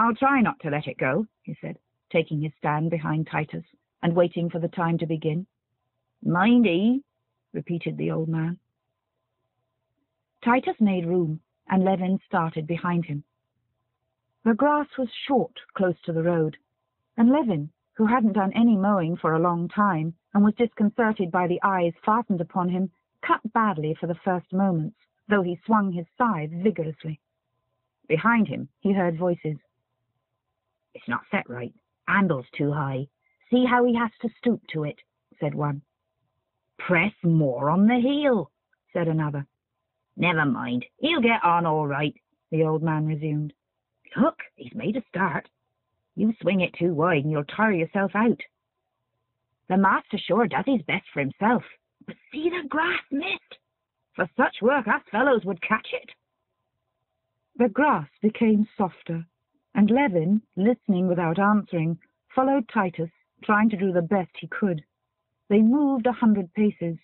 I'll try not to let it go, he said, taking his stand behind Titus and waiting for the time to begin. Mindy, repeated the old man. Titus made room, and Levin started behind him. The grass was short close to the road, and Levin, who hadn't done any mowing for a long time and was disconcerted by the eyes fastened upon him, cut badly for the first moments, though he swung his scythe vigorously. Behind him he heard voices. It's not set right. Handle's too high. See how he has to stoop to it, said one. Press more on the heel, said another. Never mind, he'll get on all right, the old man resumed. Look, he's made a start. You swing it too wide and you'll tire yourself out. The master sure does his best for himself, but see the grass missed. For such work us fellows would catch it. The grass became softer, and Levin, listening without answering, followed Titus, trying to do the best he could. They moved 100 paces.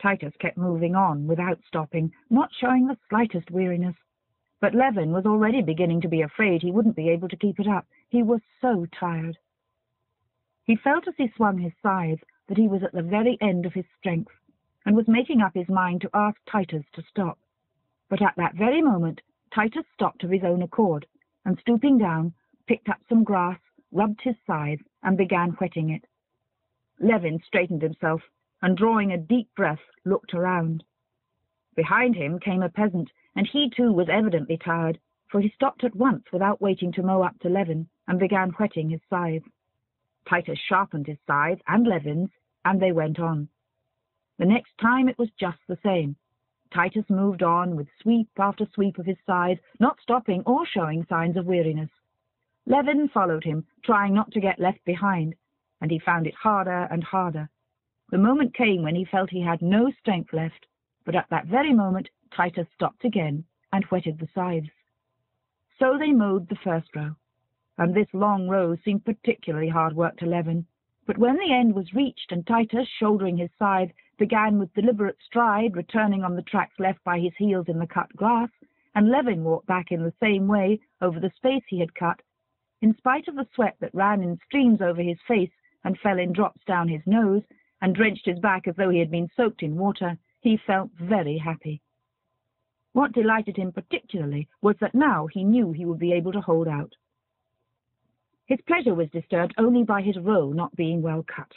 Titus kept moving on without stopping, not showing the slightest weariness. But Levin was already beginning to be afraid he wouldn't be able to keep it up. He was so tired. He felt as he swung his scythe that he was at the very end of his strength, and was making up his mind to ask Titus to stop. But at that very moment Titus stopped of his own accord, and stooping down, picked up some grass, rubbed his scythe, and began whetting it. Levin straightened himself, and drawing a deep breath, looked around. Behind him came a peasant, and he too was evidently tired, for he stopped at once without waiting to mow up to Levin, and began whetting his scythe. Titus sharpened his scythe and Levin's, and they went on. The next time it was just the same. Titus moved on with sweep after sweep of his scythe, not stopping or showing signs of weariness. Levin followed him, trying not to get left behind, and he found it harder and harder. The moment came when he felt he had no strength left, but at that very moment Titus stopped again and whetted the scythes. So they mowed the first row, and this long row seemed particularly hard work to Levin. But when the end was reached and Titus, shouldering his scythe, began with deliberate stride, returning on the tracks left by his heels in the cut grass, and Levin walked back in the same way over the space he had cut, in spite of the sweat that ran in streams over his face and fell in drops down his nose, and drenched his back as though he had been soaked in water, he felt very happy. What delighted him particularly was that now he knew he would be able to hold out. His pleasure was disturbed only by his row not being well cut.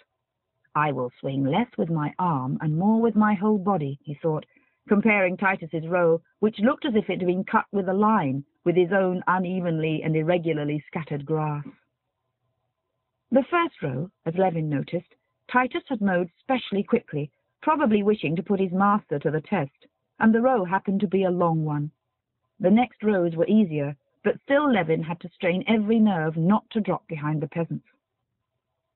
I will swing less with my arm and more with my whole body, he thought, comparing Titus's row, which looked as if it had been cut with a line, with his own unevenly and irregularly scattered grass. The first row, as Levin noticed, Titus had mowed specially quickly, probably wishing to put his master to the test, and the row happened to be a long one. The next rows were easier, but still Levin had to strain every nerve not to drop behind the peasants.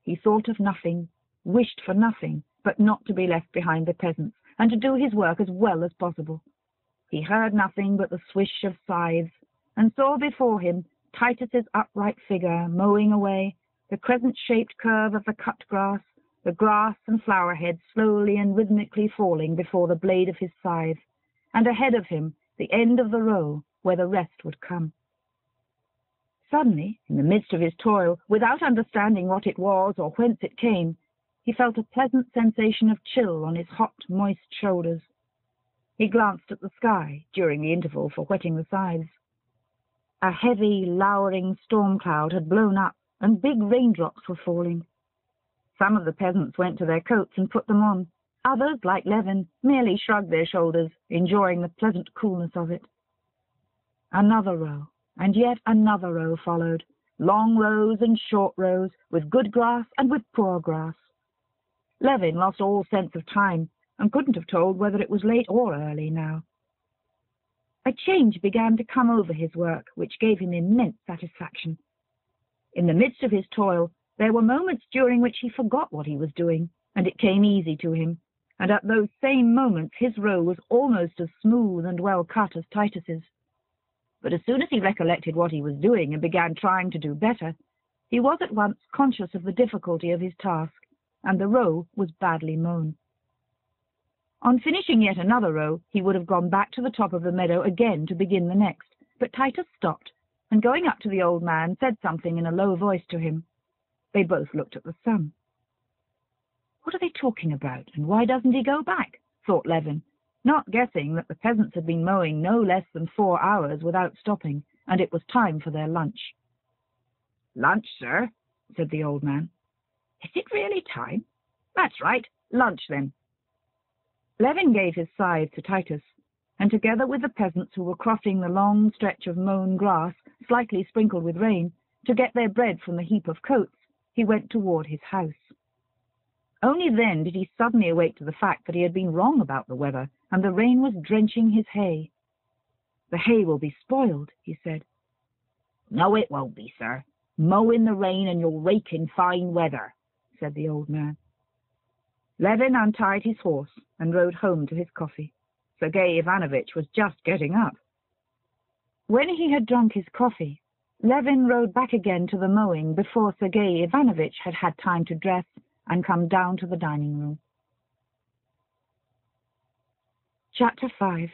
He thought of nothing, wished for nothing, but not to be left behind the peasants, and to do his work as well as possible. He heard nothing but the swish of scythes, and saw before him Titus's upright figure mowing away, the crescent-shaped curve of the cut grass and flower heads slowly and rhythmically falling before the blade of his scythe, and ahead of him the end of the row where the rest would come. Suddenly, in the midst of his toil, without understanding what it was or whence it came, he felt a pleasant sensation of chill on his hot, moist shoulders. He glanced at the sky during the interval for whetting the scythes. A heavy, lowering storm cloud had blown up, and big raindrops were falling. Some of the peasants went to their coats and put them on. Others, like Levin, merely shrugged their shoulders, enjoying the pleasant coolness of it. Another row, and yet another row followed, long rows and short rows, with good grass and with poor grass. Levin lost all sense of time, and couldn't have told whether it was late or early now. A change began to come over his work, which gave him immense satisfaction. In the midst of his toil, there were moments during which he forgot what he was doing, and it came easy to him, and at those same moments his row was almost as smooth and well cut as Titus's. But as soon as he recollected what he was doing and began trying to do better, he was at once conscious of the difficulty of his task, and the row was badly mown. On finishing yet another row, he would have gone back to the top of the meadow again to begin the next, but Titus stopped, and going up to the old man said something in a low voice to him. They both looked at the sun. "What are they talking about, and why doesn't he go back?" thought Levin, not guessing that the peasants had been mowing no less than 4 hours without stopping, and it was time for their lunch. "Lunch, sir?" said the old man. "Is it really time? That's right, lunch then." Levin gave his scythe to Titus, and together with the peasants who were crossing the long stretch of mown grass, slightly sprinkled with rain, to get their bread from the heap of coats, he went toward his house. Only then did he suddenly awake to the fact that he had been wrong about the weather, and the rain was drenching his hay. "The hay will be spoiled," he said. "No, it won't be, sir. Mow in the rain and you'll rake in fine weather," said the old man. Levin untied his horse and rode home to his coffee. Sergei Ivanovitch was just getting up. When he had drunk his coffee, Levin rode back again to the mowing before Sergei Ivanovitch had had time to dress and come down to the dining room. Chapter 5.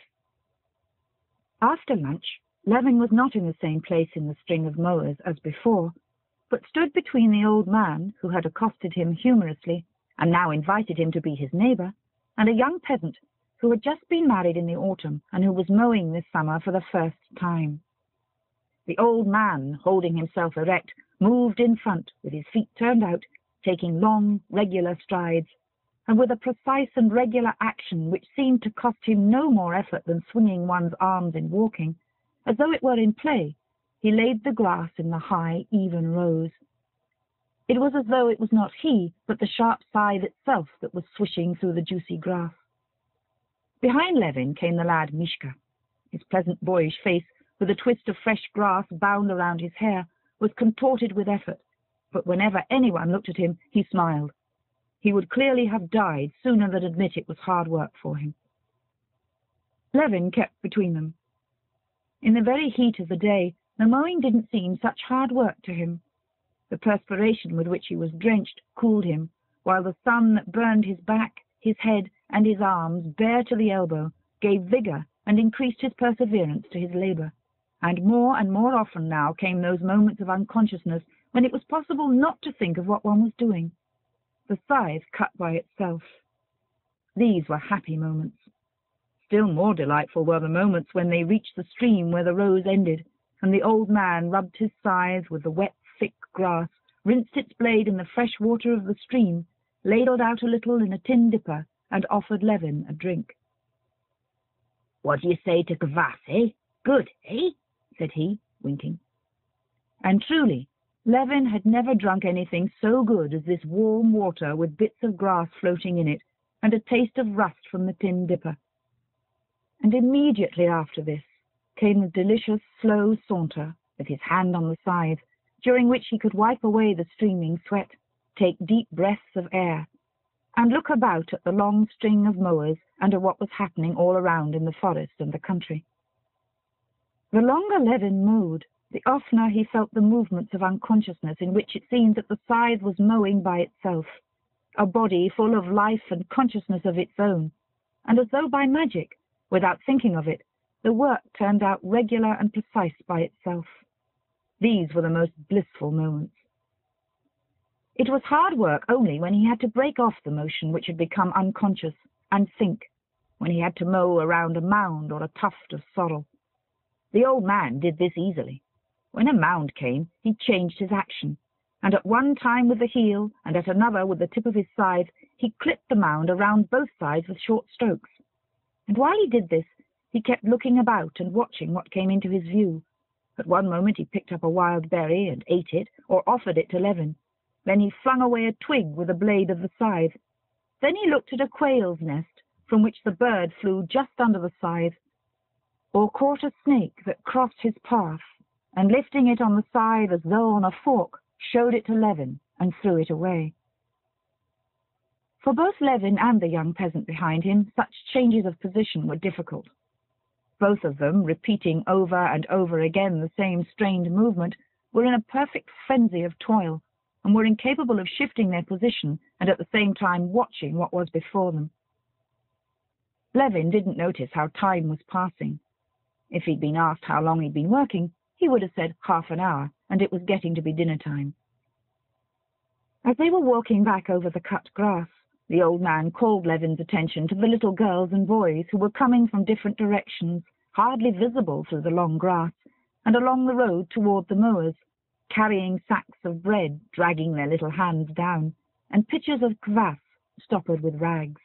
After lunch, Levin was not in the same place in the string of mowers as before, but stood between the old man, who had accosted him humorously and now invited him to be his neighbor, and a young peasant who had just been married in the autumn and who was mowing this summer for the first time. The old man, holding himself erect, moved in front with his feet turned out, taking long, regular strides, and with a precise and regular action which seemed to cost him no more effort than swinging one's arms in walking, as though it were in play, he laid the grass in the high, even rows. It was as though it was not he, but the sharp scythe itself that was swishing through the juicy grass. Behind Levin came the lad Mishka. His pleasant boyish face, with a twist of fresh grass bound around his hair, was contorted with effort, but whenever anyone looked at him, he smiled. He would clearly have died sooner than admit it was hard work for him. Levin kept between them. In the very heat of the day, the mowing didn't seem such hard work to him. The perspiration with which he was drenched cooled him, while the sun that burned his back, his head, and his arms bare to the elbow gave vigor and increased his perseverance to his labor. And more often now came those moments of unconsciousness when it was possible not to think of what one was doing. The scythe cut by itself. These were happy moments. Still more delightful were the moments when they reached the stream where the rows ended, and the old man rubbed his scythe with the wet, thick grass, rinsed its blade in the fresh water of the stream, ladled out a little in a tin dipper, and offered Levin a drink. "What do you say to kvass, eh? Good, eh?" said he, winking. And truly, Levin had never drunk anything so good as this warm water with bits of grass floating in it, and a taste of rust from the tin dipper. And immediately after this came the delicious slow saunter, with his hand on the scythe, during which he could wipe away the streaming sweat, take deep breaths of air, and look about at the long string of mowers and at what was happening all around in the forest and the country. The longer Levin mowed, the oftener he felt the movements of unconsciousness in which it seemed that the scythe was mowing by itself, a body full of life and consciousness of its own, and as though by magic, without thinking of it, the work turned out regular and precise by itself. These were the most blissful moments. It was hard work only when he had to break off the motion which had become unconscious, and think, when he had to mow around a mound or a tuft of sorrel. The old man did this easily. When a mound came, he changed his action, and at one time with the heel, and at another with the tip of his scythe, he clipped the mound around both sides with short strokes. And while he did this, he kept looking about and watching what came into his view. At one moment he picked up a wild berry and ate it, or offered it to Levin. Then he flung away a twig with the blade of the scythe. Then he looked at a quail's nest, from which the bird flew just under the scythe, or caught a snake that crossed his path, and lifting it on the scythe as though on a fork, showed it to Levin and threw it away. For both Levin and the young peasant behind him, such changes of position were difficult. Both of them, repeating over and over again the same strained movement, were in a perfect frenzy of toil, and were incapable of shifting their position and at the same time watching what was before them. Levin didn't notice how time was passing. If he'd been asked how long he'd been working, He would have said half an hour, and it was getting to be dinner time. As they were walking back over the cut grass, the old man called Levin's attention to the little girls and boys who were coming from different directions, hardly visible through the long grass, and along the road toward the mowers, carrying sacks of bread, dragging their little hands down, and pitchers of kvass stoppered with rags.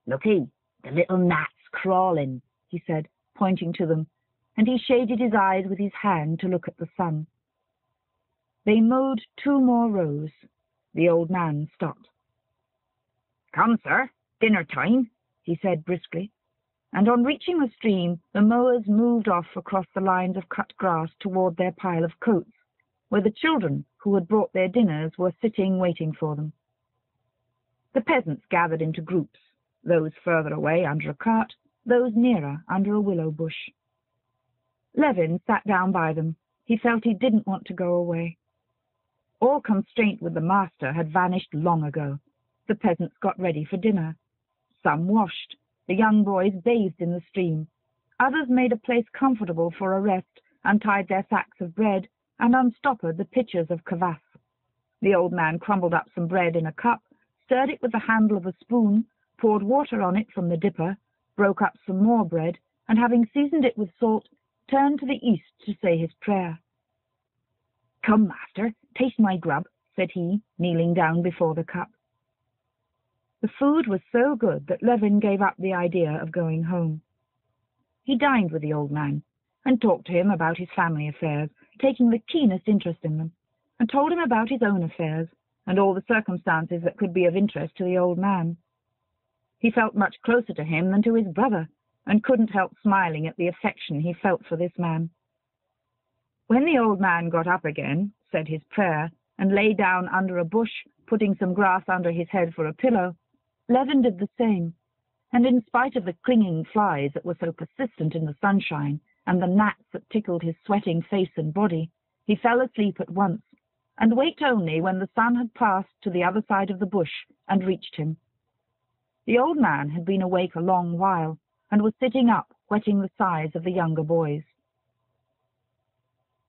"Looky, the little gnat's crawling," he said, pointing to them, and he shaded his eyes with his hand to look at the sun. They mowed 2 more rows. The old man stopped. "Come, sir, dinner time," he said briskly, and on reaching the stream, the mowers moved off across the lines of cut grass toward their pile of coats, where the children who had brought their dinners were sitting waiting for them. The peasants gathered into groups, those further away under a cart, those nearer under a willow bush. Levin sat down by them. He felt he didn't want to go away. All constraint with the master had vanished long ago. The peasants got ready for dinner. Some washed. The young boys bathed in the stream. Others made a place comfortable for a rest, untied their sacks of bread, and unstoppered the pitchers of kvass. The old man crumbled up some bread in a cup, stirred it with the handle of a spoon, poured water on it from the dipper, broke up some more bread, and having seasoned it with salt, turned to the east to say his prayer. "Come, master, taste my grub," said he, kneeling down before the cup. The food was so good that Levin gave up the idea of going home. He dined with the old man, and talked to him about his family affairs, taking the keenest interest in them, and told him about his own affairs, and all the circumstances that could be of interest to the old man. He felt much closer to him than to his brother, and couldn't help smiling at the affection he felt for this man. When the old man got up again, said his prayer, and lay down under a bush, putting some grass under his head for a pillow, Levin did the same, and in spite of the clinging flies that were so persistent in the sunshine, and the gnats that tickled his sweating face and body, he fell asleep at once, and waked only when the sun had passed to the other side of the bush and reached him. The old man had been awake a long while, and was sitting up, whetting the sides of the younger boys.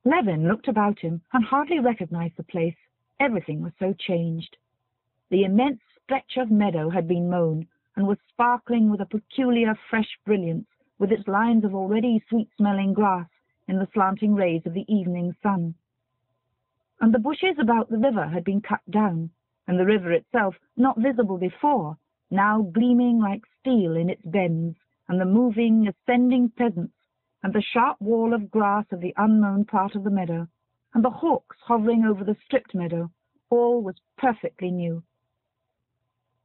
Levin looked about him and hardly recognized the place. Everything was so changed. The immense stretch of meadow had been mown, and was sparkling with a peculiar fresh brilliance, with its lines of already sweet-smelling grass in the slanting rays of the evening sun. And the bushes about the river had been cut down, and the river itself, not visible before, now gleaming like steel in its bends, and the moving, ascending peasants, and the sharp wall of grass of the unmown part of the meadow, and the hawks hovering over the stripped meadow, all was perfectly new.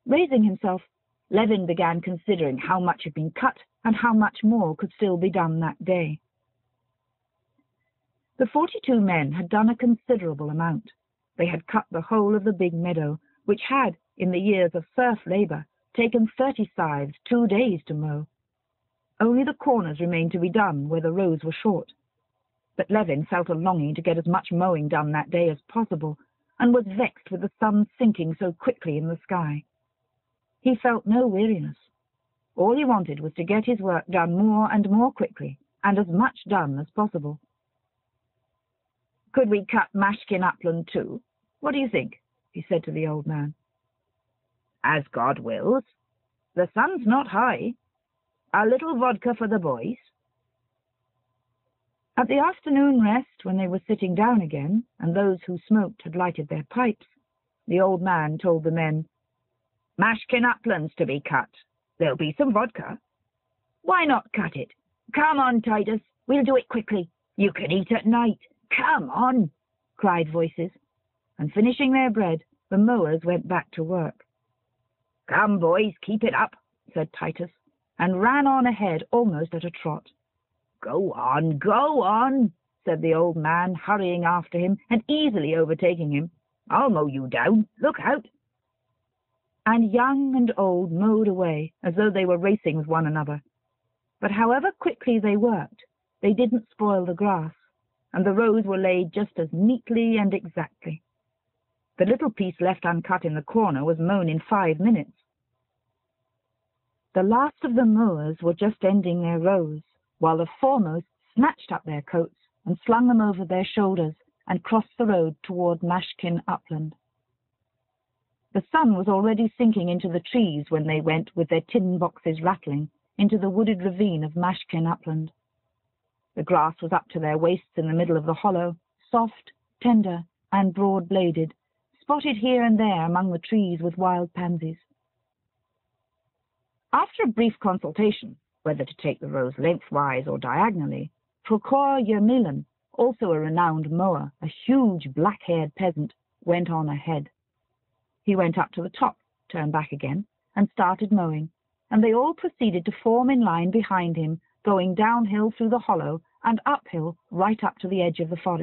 Raising himself, Levin began considering how much had been cut and how much more could still be done that day. The 42 men had done a considerable amount. They had cut the whole of the big meadow, which had, in the years of serf labor, taken 30 scythes 2 days to mow. Only the corners remained to be done where the rows were short. But Levin felt a longing to get as much mowing done that day as possible, and was vexed with the sun sinking so quickly in the sky. He felt no weariness. All he wanted was to get his work done more and more quickly, and as much done as possible. "Could we cut Mashkin Upland too? What do you think?" he said to the old man. "As God wills. The sun's not high. A little vodka for the boys." At the afternoon rest, when they were sitting down again, and those who smoked had lighted their pipes, the old man told the men, "Mashkin Upland's to be cut. There'll be some vodka. Why not cut it? Come on, Titus, we'll do it quickly. You can eat at night. Come on," cried voices, and finishing their bread, the mowers went back to work. "Come, boys, keep it up," said Titus, and ran on ahead almost at a trot. Go on," said the old man, hurrying after him and easily overtaking him. "I'll mow you down. Look out." And young and old mowed away as though they were racing with one another. But however quickly they worked, they didn't spoil the grass, and the rows were laid just as neatly and exactly. The little piece left uncut in the corner was mown in 5 minutes. The last of the mowers were just ending their rows, while the foremost snatched up their coats and slung them over their shoulders and crossed the road toward Mashkin Upland. The sun was already sinking into the trees when they went, with their tin boxes rattling, into the wooded ravine of Mashkin Upland. The grass was up to their waists in the middle of the hollow, soft, tender, and broad-bladed, spotted here and there among the trees with wild pansies. After a brief consultation, whether to take the rows lengthwise or diagonally, Prokhor Yermilin, also a renowned mower, a huge black-haired peasant, went on ahead. He went up to the top, turned back again, and started mowing, and they all proceeded to form in line behind him, going downhill through the hollow and uphill right up to the edge of the forest.